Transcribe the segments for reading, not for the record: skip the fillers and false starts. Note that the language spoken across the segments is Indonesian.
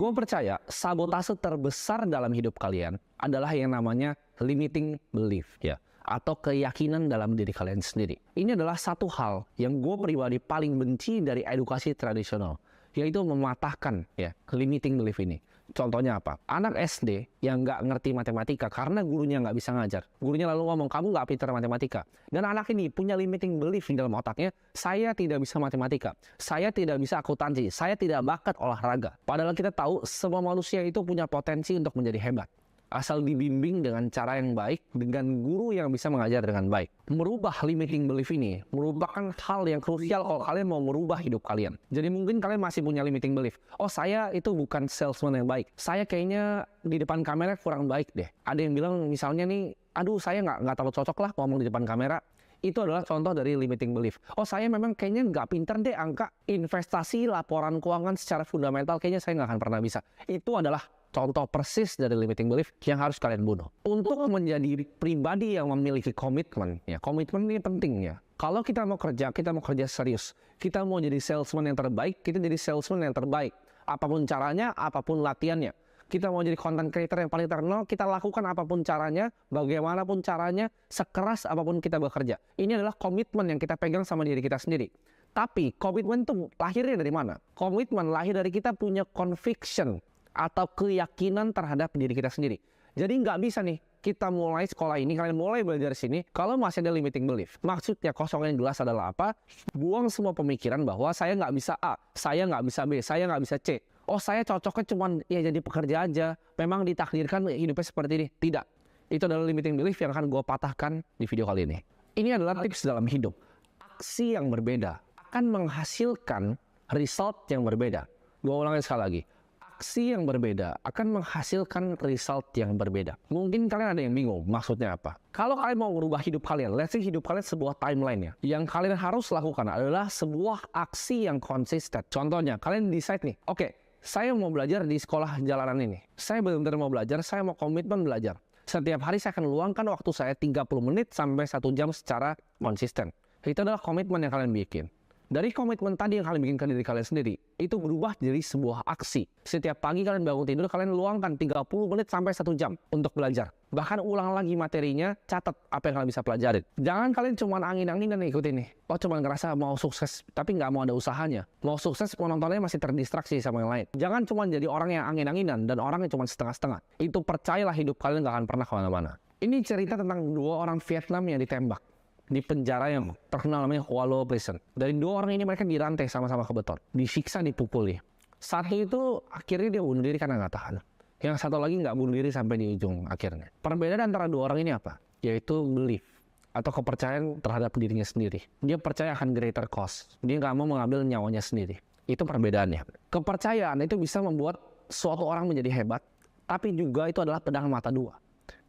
Gue percaya sabotase terbesar dalam hidup kalian adalah yang namanya limiting belief, ya, atau keyakinan dalam diri kalian sendiri. Ini adalah satu hal yang gue pribadi paling benci dari edukasi tradisional, yaitu mematahkan ya limiting belief ini. Contohnya apa? Anak SD yang nggak ngerti matematika karena gurunya nggak bisa ngajar. Gurunya lalu ngomong, kamu nggak pintar matematika. Dan anak ini punya limiting belief di dalam otaknya, saya tidak bisa matematika, saya tidak bisa akuntansi, saya tidak bakat olahraga. Padahal kita tahu semua manusia itu punya potensi untuk menjadi hebat. Asal dibimbing dengan cara yang baik, dengan guru yang bisa mengajar dengan baik. Merubah limiting belief ini merupakan hal yang krusial kalau kalian mau merubah hidup kalian. Jadi mungkin kalian masih punya limiting belief. Oh, saya itu bukan salesman yang baik. Saya kayaknya di depan kamera kurang baik deh. Ada yang bilang misalnya nih, aduh saya nggak terlalu cocok lah ngomong di depan kamera. Itu adalah contoh dari limiting belief. Oh, saya memang kayaknya nggak pintar deh angka investasi, laporan keuangan secara fundamental. Kayaknya saya nggak akan pernah bisa. Itu adalah contoh persis dari limiting belief yang harus kalian bunuh. Untuk menjadi pribadi yang memiliki komitmen, ya komitmen ini penting ya. Kalau kita mau kerja serius. Kita mau jadi salesman yang terbaik, kita jadi salesman yang terbaik. Apapun caranya, apapun latihannya. Kita mau jadi content creator yang paling terkenal, kita lakukan apapun caranya, bagaimanapun caranya, sekeras apapun kita bekerja. Ini adalah komitmen yang kita pegang sama diri kita sendiri. Tapi komitmen itu lahirnya dari mana? Komitmen lahir dari kita punya conviction atau keyakinan terhadap diri kita sendiri. Jadi nggak bisa nih kita mulai sekolah ini, kalian mulai belajar sini kalau masih ada limiting belief. Maksudnya kosong yang jelas adalah apa? Buang semua pemikiran bahwa saya nggak bisa A, saya nggak bisa B, saya nggak bisa C. Oh, saya cocoknya cuman ya jadi pekerja aja. Memang ditakdirkan hidupnya seperti ini. Tidak. Itu adalah limiting belief yang akan gue patahkan di video kali ini. Ini adalah tips dalam hidup. Aksi yang berbeda akan menghasilkan result yang berbeda. Gue ulangi sekali lagi. Aksi yang berbeda akan menghasilkan result yang berbeda. Mungkin kalian ada yang bingung, maksudnya apa? Kalau kalian mau merubah hidup kalian, let's say hidup kalian sebuah timeline ya. Yang kalian harus lakukan adalah sebuah aksi yang konsisten. Contohnya, kalian decide nih, oke, saya mau belajar di sekolah jalanan ini. Saya benar-benar mau belajar, saya mau komitmen belajar. Setiap hari saya akan luangkan waktu saya 30 menit sampai 1 jam secara konsisten. Itu adalah komitmen yang kalian bikin. Dari komitmen tadi yang kalian bikinkan diri kalian sendiri, itu berubah jadi sebuah aksi. Setiap pagi kalian bangun tidur, kalian luangkan 30 menit sampai 1 jam untuk belajar. Bahkan ulang lagi materinya, catat apa yang kalian bisa pelajarin. Jangan kalian cuma angin-anginan ikutin nih. Oh, cuma ngerasa mau sukses, tapi nggak mau ada usahanya. Mau sukses, penontonnya masih terdistraksi sama yang lain. Jangan cuma jadi orang yang angin-anginan dan orang yang cuma setengah-setengah. Itu percayalah hidup kalian nggak akan pernah kemana-mana. Ini cerita tentang 2 orang Vietnam yang ditembak di penjara yang terkenal namanya Hoa Lo Prison. Dari 2 orang ini mereka dirantai sama-sama ke beton, disiksa, dipukuli. Satu itu akhirnya dia bunuh diri karena nggak tahan. Yang satu lagi nggak bunuh diri sampai di ujung akhirnya. Perbedaan antara 2 orang ini apa? Yaitu belief atau kepercayaan terhadap dirinya sendiri. Dia percaya akan greater cause. Dia nggak mau mengambil nyawanya sendiri. Itu perbedaannya. Kepercayaan itu bisa membuat suatu orang menjadi hebat, tapi juga itu adalah pedang mata 2.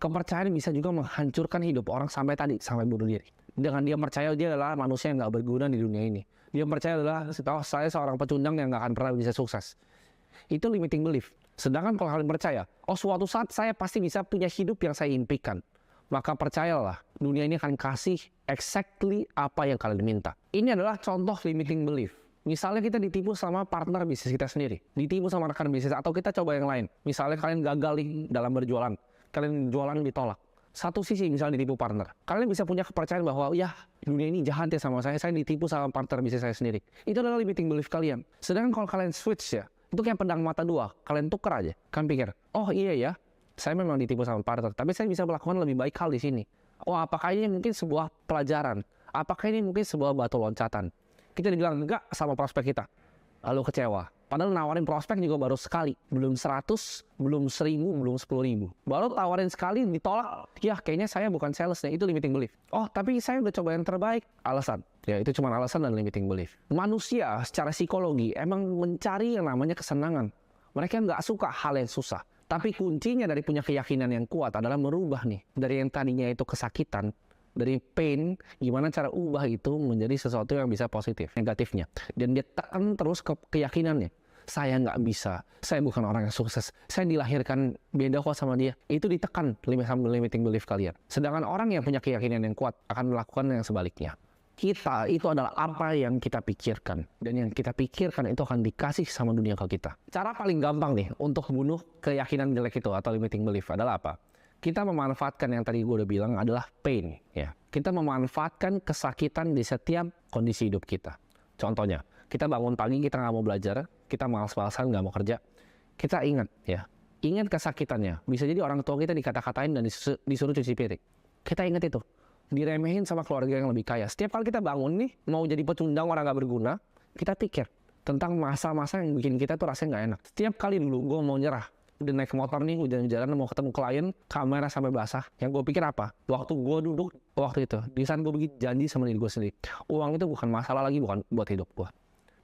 Kepercayaan bisa juga menghancurkan hidup orang sampai bunuh diri. Dengan dia percaya dia adalah manusia yang nggak berguna di dunia ini. Dia percaya adalah, saya seorang pecundang yang nggak akan pernah bisa sukses. Itu limiting belief. Sedangkan kalau kalian percaya, suatu saat saya pasti bisa punya hidup yang saya impikan. Maka percayalah, dunia ini akan kasih exactly apa yang kalian minta. Ini adalah contoh limiting belief. Misalnya kita ditipu sama partner bisnis kita sendiri. Ditipu sama rekan bisnis, atau kita coba yang lain. Misalnya kalian gagal dalam berjualan. Kalian jualan ditolak. Satu sisi misalnya ditipu partner. Kalian bisa punya kepercayaan bahwa ya dunia ini jahat ya sama saya ditipu sama partner bisnis saya sendiri. Itu adalah limiting belief kalian. Sedangkan kalau kalian switch ya, itu kayak pedang mata 2. Kalian tuker aja. Kalian pikir, oh iya ya, saya memang ditipu sama partner, tapi saya bisa melakukan lebih baik hal di sini. Oh, apakah ini mungkin sebuah pelajaran? Apakah ini mungkin sebuah batu loncatan? Kita dibilang enggak sama prospek kita. Lalu kecewa. Padahal nawarin prospek juga baru sekali. Belum 100, belum 1000, belum 10.000. Baru tawarin sekali, ditolak. Ya, kayaknya saya bukan salesnya. Itu limiting belief. Oh, tapi saya udah coba yang terbaik. Alasan. Ya, itu cuma alasan dan limiting belief. Manusia secara psikologi emang mencari yang namanya kesenangan. Mereka nggak suka hal yang susah. Tapi kuncinya dari punya keyakinan yang kuat adalah merubah nih. Dari yang tadinya itu kesakitan, dari pain, gimana cara ubah itu menjadi sesuatu yang bisa positif, negatifnya. Dan dia tekan terus ke keyakinannya. Saya nggak bisa, saya bukan orang yang sukses, saya dilahirkan beda kok sama dia. Itu ditekan limiting belief kalian. Sedangkan orang yang punya keyakinan yang kuat akan melakukan yang sebaliknya. Kita itu adalah apa yang kita pikirkan. Dan yang kita pikirkan itu akan dikasih sama dunia ke kita. Cara paling gampang nih untuk bunuh keyakinan jelek itu atau limiting belief adalah apa? Kita memanfaatkan yang tadi gue udah bilang adalah pain. Ya. Kita memanfaatkan kesakitan di setiap kondisi hidup kita. Contohnya, kita bangun pagi, kita nggak mau belajar, kita malas-malasan, nggak mau kerja. Kita ingat ya, ingat kesakitannya. Bisa jadi orang tua kita dikata-katain dan disuruh cuci piring. Kita ingat itu. Diremehin sama keluarga yang lebih kaya. Setiap kali kita bangun nih, mau jadi pecundang orang gak berguna, kita pikir tentang masa-masa yang bikin kita tuh rasanya gak enak. Setiap kali dulu gue mau nyerah, udah naik motor nih, hujan-hujanan mau ketemu klien, kamera sampai basah. Yang gue pikir apa? Waktu gue duduk waktu itu, di saat gue bikin janji sama diri gue sendiri, uang itu bukan masalah lagi, bukan buat hidup gue.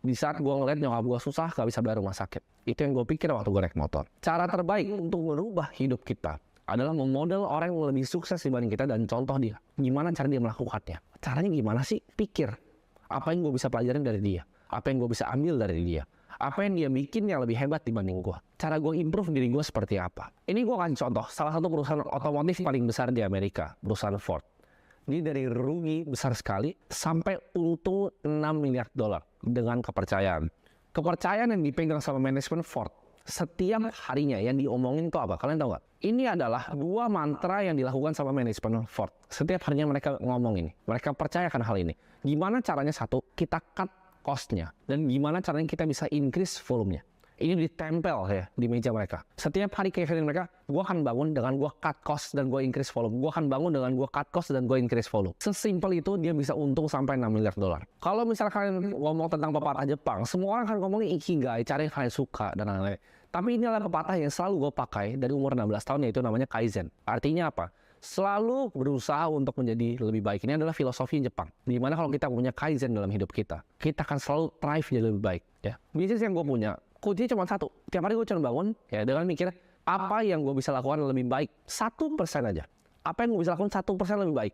Di saat gue ngeliat nyokap gue susah, gak bisa bayar rumah sakit. Itu yang gue pikir waktu gue naik motor. Cara terbaik untuk merubah hidup kita adalah memodel orang yang lebih sukses dibanding kita dan contoh dia. Gimana cara dia melakukannya? Caranya gimana sih? Pikir. Apa yang gue bisa pelajarin dari dia? Apa yang gue bisa ambil dari dia? Apa yang dia bikin yang lebih hebat dibanding gue? Cara gue improve diri gue seperti apa? Ini gue akan contoh salah satu perusahaan otomotif paling besar di Amerika, perusahaan Ford. Ini dari rugi besar sekali sampai untung 6 miliar dolar dengan kepercayaan. Kepercayaan yang dipegang sama manajemen Ford. Setiap harinya yang diomongin itu apa? Kalian tahu nggak? Ini adalah dua mantra yang dilakukan sama manajemen Ford. Setiap harinya mereka ngomong ini. Mereka percayakan hal ini. Gimana caranya? Satu, kita cut cost-nya. Dan gimana caranya kita bisa increase volume-nya. Ini ditempel ya di meja mereka. Setiap hari keyakinan mereka, gue akan bangun dengan gue cut cost dan gue increase volume. Gue akan bangun dengan gue cut cost dan gue increase volume. Sesimpel itu dia bisa untung sampai 6 miliar dolar. Kalau misalnya kalian ngomong tentang pepatah Jepang, semua orang akan ngomongin ikigai, cari yang kalian suka dan lain-lain. Tapi ini adalah pepatah yang selalu gue pakai dari umur 16 tahun, yaitu namanya Kaizen. Artinya apa? Selalu berusaha untuk menjadi lebih baik. Ini adalah filosofi Jepang. Dimana kalau kita punya Kaizen dalam hidup kita akan selalu thrive jadi lebih baik. Ya. Bisnis yang gue punya, kuncinya cuma satu. Tiap hari gue cuma bangun ya dengan mikir apa yang gue bisa lakukan lebih baik 1% aja. Apa yang gue bisa lakukan 1% lebih baik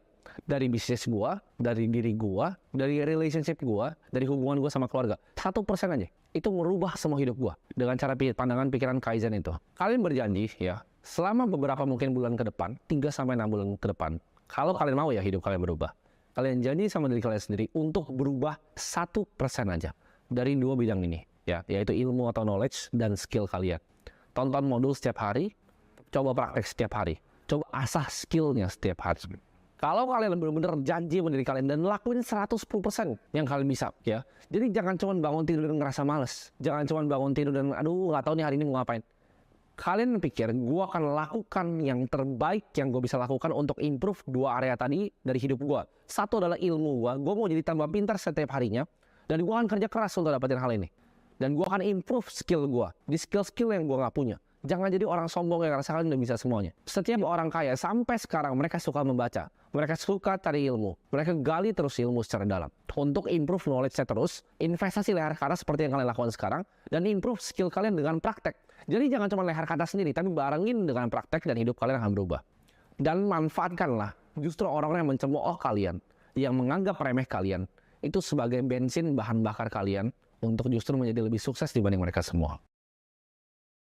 dari bisnis gue, dari diri gue, dari relationship gue, dari hubungan gue sama keluarga. 1% aja. Itu merubah semua hidup gue dengan cara pandangan pikiran Kaizen itu. Kalian berjanji ya, selama beberapa mungkin bulan ke depan, 3-6 bulan ke depan, kalau kalian mau ya hidup kalian berubah. Kalian janji sama diri kalian sendiri untuk berubah 1% aja dari dua bidang ini. Ya, yaitu ilmu atau knowledge dan skill kalian. Tonton modul setiap hari, coba praktek setiap hari, coba asah skillnya setiap hari. Kalau kalian benar-benar janji sama diri kalian dan lakuin 110% yang kalian bisa, ya. Jadi jangan cuma bangun tidur dan ngerasa males, jangan cuma bangun tidur dan aduh nggak tahu nih hari ini mau ngapain. Kalian pikir, gue akan lakukan yang terbaik yang gue bisa lakukan untuk improve dua area tadi dari hidup gue. Satu adalah ilmu gue mau jadi tambah pintar setiap harinya, dan gue akan kerja keras untuk dapetin hal ini. Dan gue akan improve skill gue, di skill-skill yang gue nggak punya. Jangan jadi orang sombong yang ngerasa kalian udah bisa semuanya. Setiap orang kaya sampai sekarang mereka suka membaca, mereka suka cari ilmu, mereka gali terus ilmu secara dalam. Untuk improve knowledge-nya terus, investasi leher kata seperti yang kalian lakukan sekarang, dan improve skill kalian dengan praktek. Jadi jangan cuma leher kata sendiri, tapi barengin dengan praktek dan hidup kalian akan berubah. Dan manfaatkanlah justru orang-orang yang mencemooh kalian, yang menganggap remeh kalian, itu sebagai bensin bahan bakar kalian untuk justru menjadi lebih sukses dibanding mereka semua.